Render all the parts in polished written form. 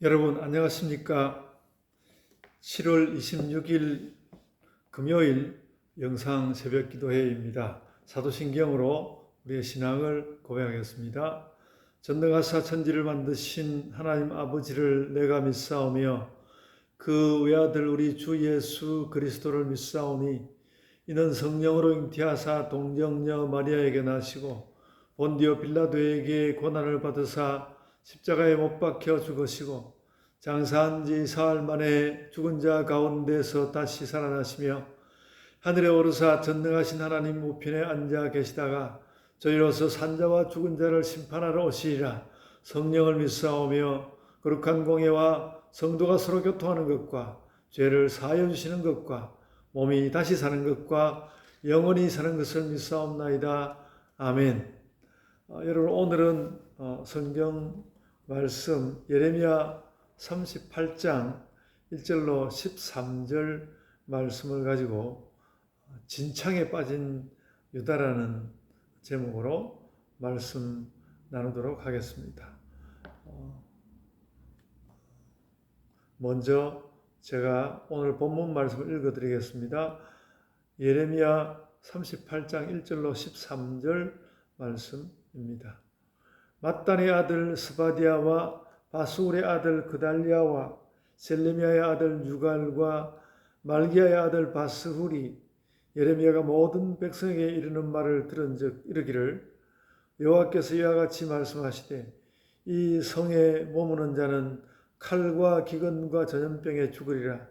여러분 안녕하십니까? 7월 26일 금요일 영상 새벽 기도회입니다. 사도신경으로 우리의 신앙을 고백하겠습니다. 전능하사 천지를 만드신 하나님 아버지를 내가 믿사오며 그 외아들 우리 주 예수 그리스도를 믿사오니 이는 성령으로 잉태하사 동정녀 마리아에게 나시고 본디오 빌라도에게 고난을 받으사 십자가에 못 박혀 죽으시고 장사한 지 사흘 만에 죽은 자 가운데서 다시 살아나시며 하늘에 오르사 전능하신 하나님 우편에 앉아 계시다가 저희로서 산자와 죽은 자를 심판하러 오시리라. 성령을 믿사오며 거룩한 공예와 성도가 서로 교통하는 것과 죄를 사하여 주시는 것과 몸이 다시 사는 것과 영원히 사는 것을 믿사옵나이다. 아멘. 여러분 오늘은 성경 말씀 예레미야 38장 1절로 13절 말씀을 가지고 진창에 빠진 유다라는 제목으로 말씀 나누도록 하겠습니다. 먼저 제가 오늘 본문 말씀을 읽어드리겠습니다. 예레미야 38장 1절로 13절 말씀입니다. 맏단의 아들 스바디아와 바수울의 아들 그달리아와 셀레미야의 아들 유갈과 말기야의 아들 바스훌이 예레미야가 모든 백성에게 이르는 말을 들은즉 이르기를 여호와께서 이와 같이 말씀하시되 이 성에 머무는 자는 칼과 기근과 전염병에 죽으리라.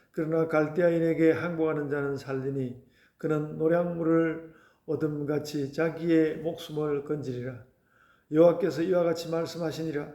그러나 갈대아인에게 항복하는 자는 살리니 그는 노량물을 얻음같이 자기의 목숨을 건지리라. 여호와께서 이와 같이 말씀하시니라.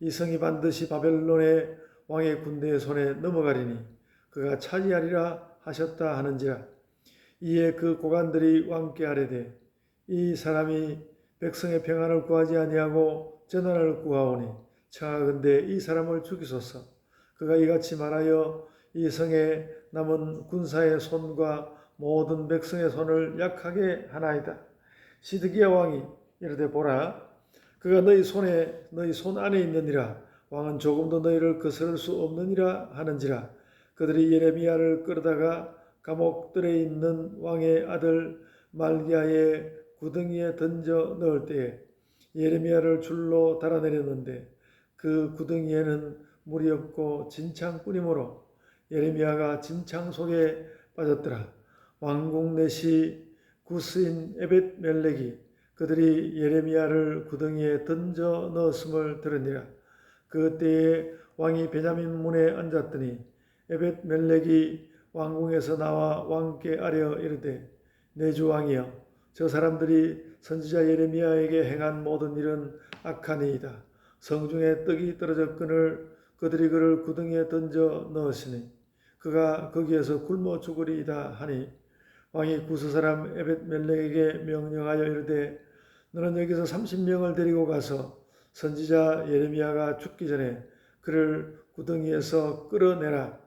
이 성이 반드시 바벨론의 왕의 군대의 손에 넘어가리니 그가 차지하리라 하셨다 하는지라. 이에 그 고관들이 왕께 아뢰되 이 사람이 백성의 평안을 구하지 아니하고 전환을 구하오니 청하건대 이 사람을 죽이소서. 그가 이같이 말하여 이 성에 남은 군사의 손과 모든 백성의 손을 약하게 하나이다. 시드기야 왕이 이르되 보라, 그가 너희 손 안에 있느니라. 왕은 조금도 너희를 거스를 수 없느니라 하는지라. 그들이 예레미야를 끌어다가 감옥들에 있는 왕의 아들 말기야의 구덩이에 던져 넣을 때에 예레미야를 줄로 달아내렸는데 그 구덩이에는 물이 없고 진창뿐이므로 예레미야가 진창 속에 빠졌더라. 왕궁 내시 구스인 에벳멜렉이 그들이 예레미야를 구덩이에 던져 넣었음을 들으니라. 그 때에 왕이 베냐민 문에 앉았더니 에벳멜렉이 왕궁에서 나와 왕께 아뢰어 이르되 내 주 왕이여, 저 사람들이 선지자 예레미야에게 행한 모든 일은 악하니이다. 성중에 떡이 떨어졌거늘 그들이 그를 구덩이에 던져 넣으시니 그가 거기에서 굶어 죽으리이다 하니 왕이 구스 사람 에벳멜렉에게 명령하여 이르되 너는 여기서 30명을 데리고 가서 선지자 예레미야가 죽기 전에 그를 구덩이에서 끌어내라.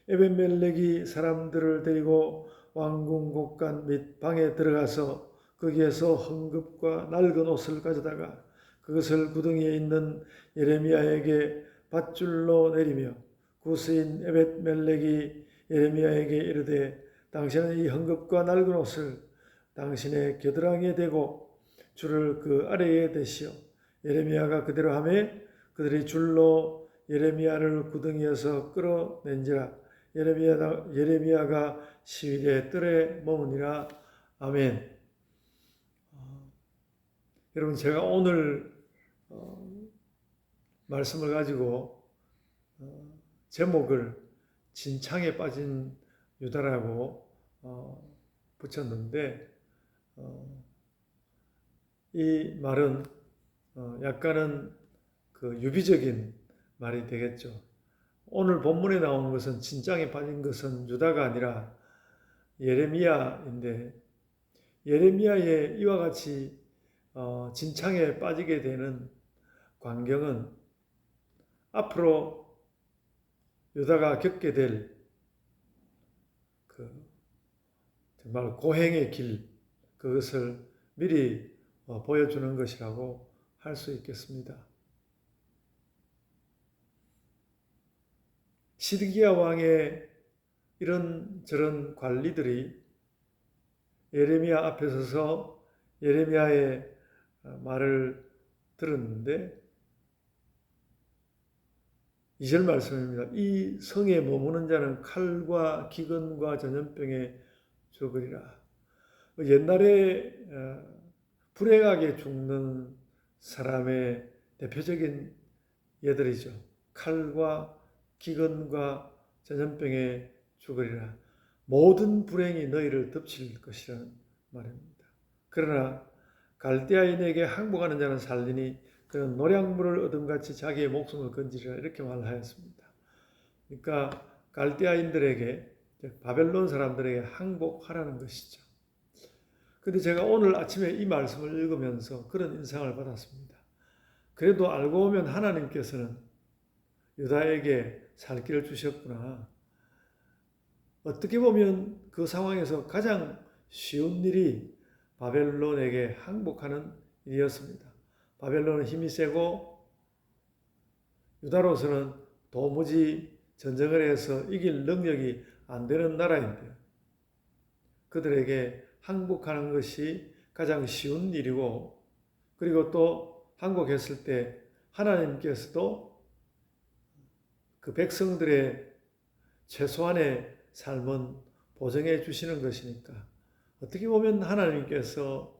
에벳멜렉이 사람들을 데리고 왕궁 곳간 및 방에 들어가서 거기에서 헝겊과 낡은 옷을 가져다가 그것을 구덩이에 있는 예레미야에게 밧줄로 내리며 구스인 에벳멜렉이 예레미야에게 이르되 당신은 이 헝겊과 낡은 옷을 당신의 겨드랑이에 대고 줄을 그 아래에 대시오. 예레미야가 그대로 하매 그들이 줄로 예레미야를 구덩이에서 끌어낸지라. 예레미야가 시위대 뜰에 머무니라. 아멘. 여러분 제가 오늘 말씀을 가지고 제목을 진창에 빠진 유다라고 붙였는데 이 말은 약간은 그 유비적인 말이 되겠죠. 오늘 본문에 나오는 것은 진창에 빠진 것은 유다가 아니라 예레미야인데 예레미야의 이와 같이 진창에 빠지게 되는 광경은 앞으로 유다가 겪게 될 정말 고행의 길, 그것을 미리 보여주는 것이라고 할 수 있겠습니다. 시드기야 왕의 이런 저런 관리들이 예레미야 앞에 서서 예레미야의 말을 들었는데 2절 말씀입니다. 이 성에 머무는 자는 칼과 기근과 전염병에 죽으리라. 옛날에 불행하게 죽는 사람의 대표적인 예들이죠. 칼과 기근과 전염병에 죽으리라. 모든 불행이 너희를 덮칠 것이라는 말입니다. 그러나 갈대아인에게 항복하는 자는 살리니 그는 노량물을 얻음같이 자기의 목숨을 건지리라 이렇게 말하였습니다. 그러니까 갈대아인들에게 바벨론 사람들에게 항복하라는 것이죠. 근데 제가 오늘 아침에 이 말씀을 읽으면서 그런 인상을 받았습니다. 그래도 알고 보면 하나님께서는 유다에게 살 길을 주셨구나. 어떻게 보면 그 상황에서 가장 쉬운 일이 바벨론에게 항복하는 일이었습니다. 바벨론은 힘이 세고 유다로서는 도무지 전쟁을 해서 이길 능력이 안 되는 나라인데 그들에게 항복하는 것이 가장 쉬운 일이고 그리고 또 항복했을 때 하나님께서도 그 백성들의 최소한의 삶은 보정해 주시는 것이니까 어떻게 보면 하나님께서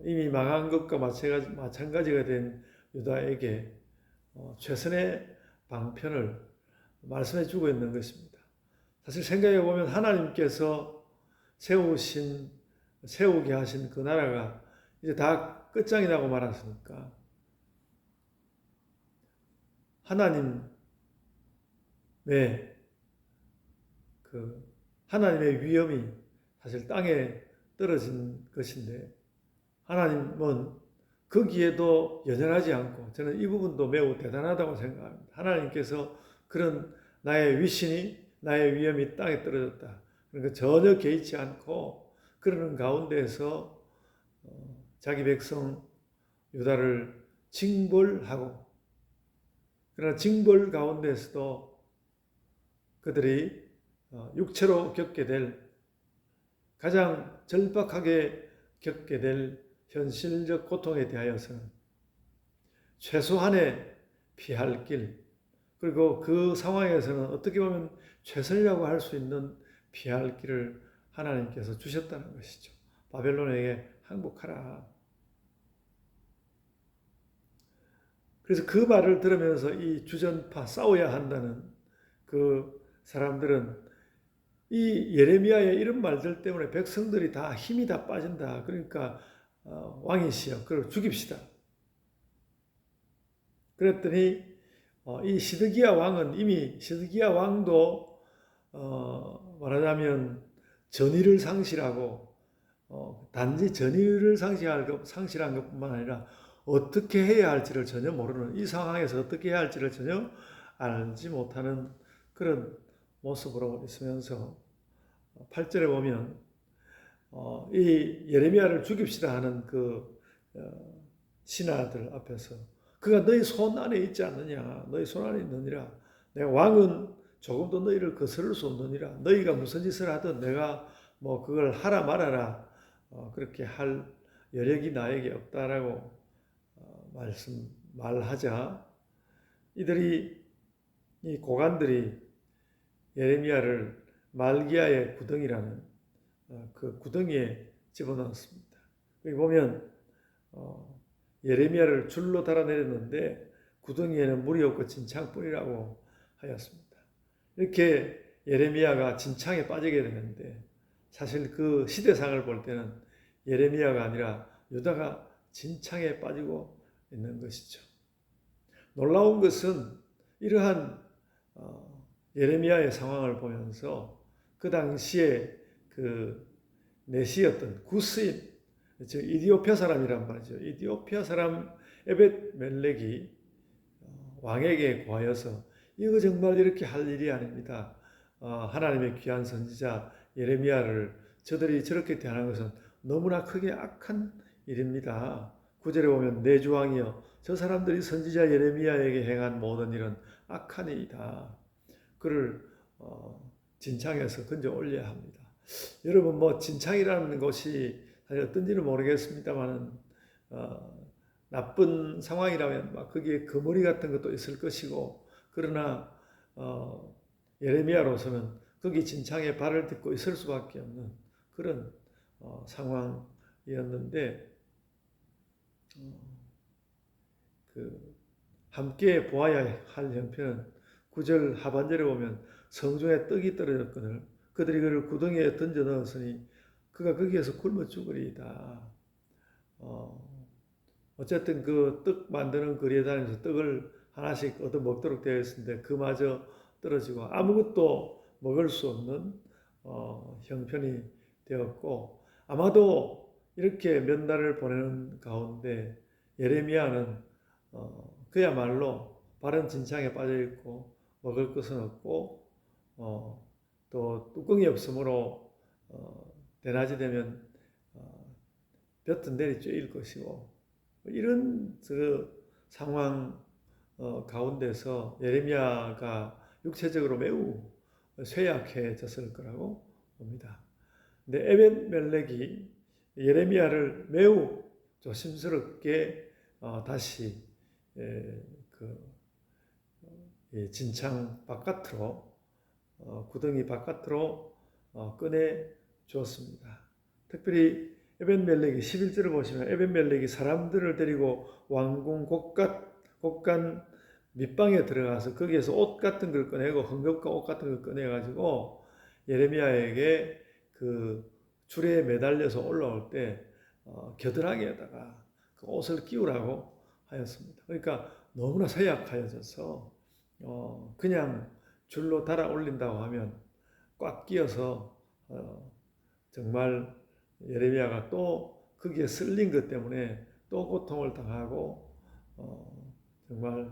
이미 망한 것과 마찬가지가 된 유다에게 최선의 방편을 말씀해 주고 있는 것입니다. 사실 생각해 보면 하나님께서 세우게 하신 그 나라가 이제 다 끝장이 나고 말았으니까 하나님의 위엄이 사실 땅에 떨어진 것인데 하나님은 거기에도 연연하지 않고 저는 이 부분도 매우 대단하다고 생각합니다. 하나님께서 그런 나의 위신이 나의 위엄이 땅에 떨어졌다. 그러니까 전혀 개의치 않고 그러는 가운데에서 자기 백성 유다를 징벌하고 그러나 징벌 가운데서도 그들이 육체로 겪게 될 가장 절박하게 겪게 될 현실적 고통에 대하여서는 최소한의 피할 길 그리고 그 상황에서는 어떻게 보면 최선이라고 할 수 있는 피할 길을 하나님께서 주셨다는 것이죠. 바벨론에게 항복하라. 그래서 그 말을 들으면서 이 주전파 싸워야 한다는 그 사람들은 이 예레미야의 이런 말들 때문에 백성들이 다 힘이 다 빠진다. 그러니까 왕이시여, 그걸 죽입시다. 그랬더니 이 시드기야 왕은 이미 시드기야 왕도 말하자면 전의를 상실하고 단지 전의를 상실한 것뿐만 아니라 어떻게 해야 할지를 전혀 모르는 이 상황에서 어떻게 해야 할지를 전혀 알지 못하는 그런 모습으로 있으면서 8절에 보면 이 예레미야를 죽입시다 하는 그 신하들 앞에서 그가 너희 손 안에 있지 않느냐 너희 손 안에 있느니라 내가 왕은 조금도 너희를 거스를 수 없느니라 너희가 무슨 짓을 하든 내가 뭐 그걸 하라 말아라 그렇게 할 여력이 나에게 없다라고 말하자 이 고관들이 예레미야를 말기야의 구덩이라는 그 구덩이에 집어넣었습니다. 여기 보면 예레미야를 줄로 달아내렸는데 구덩이에는 물이 없고 진창뿐이라고 하였습니다. 이렇게 예레미야가 진창에 빠지게 되는데 사실 그 시대상을 볼 때는 예레미야가 아니라 유다가 진창에 빠지고 있는 것이죠. 놀라운 것은 이러한 예레미야의 상황을 보면서 그 당시에 그 내시였던 구스인, 즉 이디오피아 사람이란 말이죠. 이디오피아 사람 에벳 멜렉이 왕에게 구하여서 이거 정말 이렇게 할 일이 아닙니다. 하나님의 귀한 선지자 예레미야를 저들이 저렇게 대하는 것은 너무나 크게 악한 일입니다. 9절에 보면 내 주왕이여 저 사람들이 선지자 예레미야에게 행한 모든 일은 악한 일이다. 그를 진창에서 건져 올려야 합니다. 여러분 뭐 진창이라는 것이 사실 어떤지는 모르겠습니다만은 나쁜 상황이라면 막 거기에 거머리 같은 것도 있을 것이고 그러나 예레미야로서는 거기 진창에 발을 딛고 있을 수밖에 없는 그런 상황이었는데 그 함께 보아야 할 형편은 9절 하반절에 보면 성중에 떡이 떨어졌거늘 그들이 그를 구덩이에 던져 넣었으니 그가 거기에서 굶어 죽으리이다. 어쨌든 그 떡 만드는 거리에 다니면서 떡을 하나씩 얻어 먹도록 되어 있었는데 그마저 떨어지고 아무것도 먹을 수 없는 형편이 되었고 아마도 이렇게 몇 날을 보내는 가운데 예레미야는 그야말로 발은 진창에 빠져 있고 먹을 것은 없고 또 뚜껑이 없으므로 대낮이 되면 볕은 내리 쬐일 것이고 이런 그 상황 가운데서 예레미야가 육체적으로 매우 쇠약해졌을 거라고 봅니다. 근데 에벤멜렉이 예레미야를 매우 조심스럽게 다시 진창 바깥으로 구덩이 바깥으로 꺼내 주었습니다. 특별히 에벤멜렉이 11절을 보시면 에벤멜렉이 사람들을 데리고 왕궁 곳간 밑방에 들어가서 거기에서 옷 같은 걸 꺼내고 헝겊과 옷 같은 걸 꺼내가지고 예레미야에게 그 줄에 매달려서 올라올 때 겨드랑이에다가 그 옷을 끼우라고 하였습니다. 그러니까 너무나 쇠약하여져서 그냥 줄로 달아 올린다고 하면 꽉 끼어서 정말 예레미야가 또 거기에 쓸린 것 때문에 또 고통을 당하고 정말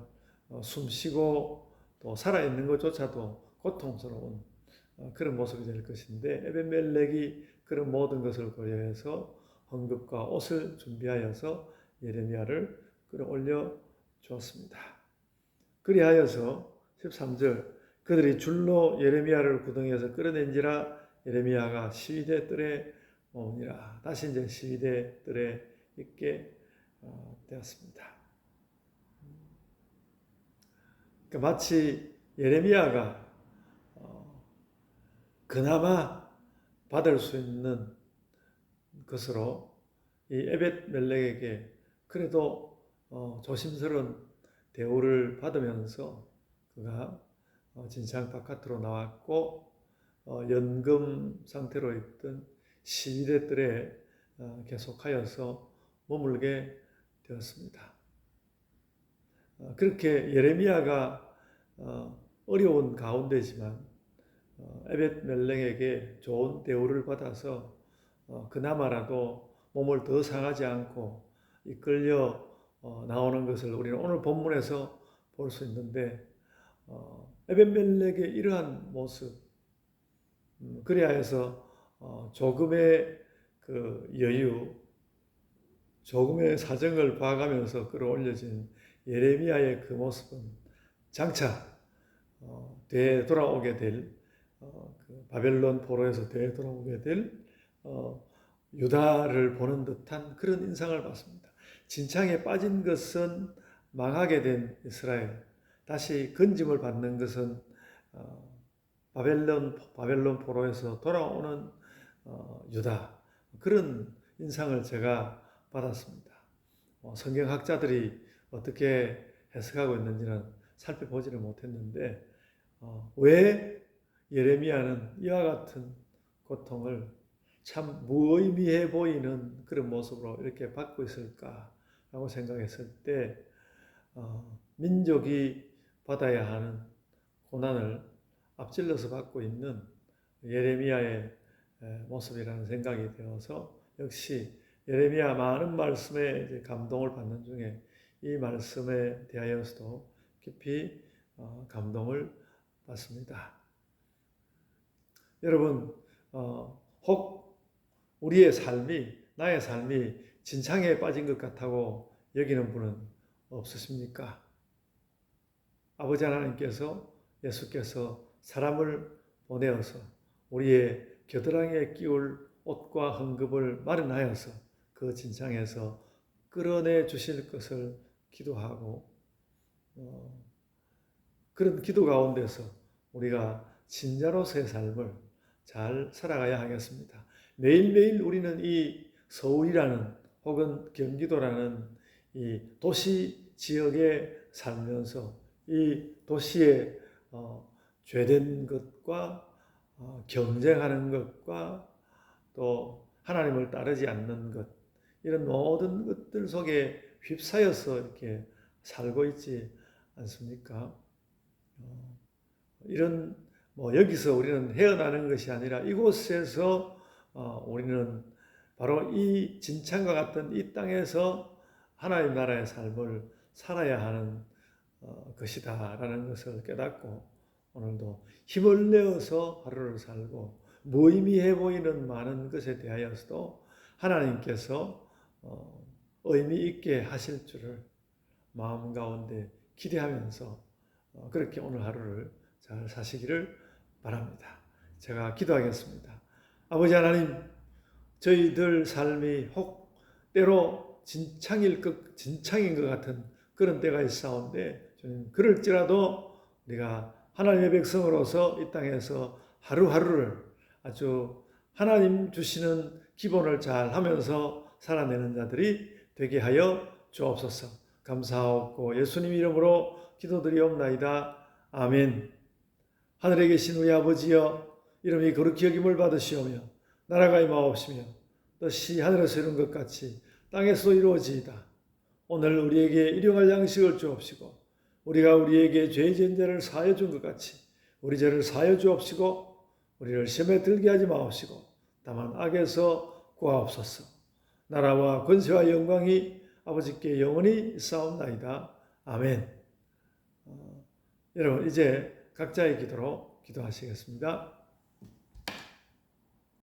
숨쉬고 또 살아있는 것조차도 고통스러운 그런 모습이 될 것인데 에벤멜렉이 그런 모든 것을 고려해서 헝겊과 옷을 준비하여서 예레미야를 끌어올려 주었습니다. 그리하여서 13절 그들이 줄로 예레미야를 구덩이에서 끌어낸지라 예레미야가 시위대 뜰에 오니라. 다시 이제 시위대 뜰에 있게 되었습니다. 그러니까 마치 예레미야가 그나마 받을 수 있는 것으로 이 에벳멜렉에게 그래도 조심스러운 대우를 받으면서 그가 진창 바깥으로 나왔고 연금 상태로 있던 시위대 뜰에 계속하여서 머물게 되었습니다. 그렇게 예레미야가 어려운 가운데지만 에벳멜렉에게 좋은 대우를 받아서 그나마라도 몸을 더 상하지 않고 이끌려 나오는 것을 우리는 오늘 본문에서 볼 수 있는데 에벳멜렉의 이러한 모습 그리하여서 조금의 그 여유 조금의 사정을 봐가면서 끌어올려진 예레미야의 그 모습은 장차 되돌아오게 될 그 바벨론 포로에서 되돌아오게 될 유다를 보는 듯한 그런 인상을 받습니다. 진창에 빠진 것은 망하게 된 이스라엘, 다시 건짐을 받는 것은 바벨론 포로에서 돌아오는 유다, 그런 인상을 제가 받았습니다. 성경학자들이 어떻게 해석하고 있는지는 살펴보지는 못했는데 왜 예레미야는 이와 같은 고통을 참 무의미해 보이는 그런 모습으로 이렇게 받고 있을까라고 생각했을 때 민족이 받아야 하는 고난을 앞질러서 받고 있는 예레미야의 모습이라는 생각이 되어서 역시 예레미야 많은 말씀에 감동을 받는 중에 이 말씀에 대하여서도 깊이 감동을 받습니다. 여러분 혹 우리의 삶이 나의 삶이 진창에 빠진 것 같다고 여기는 분은 없으십니까? 아버지 하나님께서 예수께서 사람을 보내어서 우리의 겨드랑이에 끼울 옷과 헌급을 마련하여서 그 진창에서 끌어내 주실 것을 기도하고 그런 기도 가운데서 우리가 진자로서의 삶을 잘 살아가야 하겠습니다. 매일매일 우리는 이 서울이라는 혹은 경기도라는 이 도시 지역에 살면서 이 도시의 죄된 것과 경쟁하는 것과 또 하나님을 따르지 않는 것 이런 모든 것들 속에 휩싸여서 이렇게 살고 있지 않습니까? 이런 여기서 우리는 헤어나는 것이 아니라 이곳에서 우리는 바로 이 진창과 같은 이 땅에서 하나님 나라의 삶을 살아야 하는 것이다라는 것을 깨닫고 오늘도 힘을 내어서 하루를 살고 무의미해 보이는 많은 것에 대하여서도 하나님께서 의미 있게 하실 줄을 마음 가운데 기대하면서 그렇게 오늘 하루를 잘 사시기를 바랍니다. 제가 기도하겠습니다. 아버지 하나님, 저희들 삶이 혹 때로 진창인 것 같은 그런 때가 있사온데 그럴지라도 우리가 하나님의 백성으로서 이 땅에서 하루하루를 아주 하나님 주시는 기본을 잘 하면서 살아내는 자들이 되게 하여 주옵소서. 감사하옵고 예수님 이름으로 기도드리옵나이다. 아멘. 하늘에 계신 우리 아버지여, 이름이 거룩히 여김을 받으시오며 나라가 임하옵시며 뜻이 하늘에서 이룬 것 같이 땅에서도 이루어지이다. 오늘 우리에게 일용할 양식을 주옵시고 우리가 우리에게 죄 지은 자를 사하여 준 것 같이 우리 죄를 사하여 주옵시고 우리를 시험에 들게 하지 마옵시고 다만 악에서 구하옵소서. 나라와 권세와 영광이 아버지께 영원히 있사옵나이다. 아멘. 여러분 이제 각자의 기도로 기도하시겠습니다.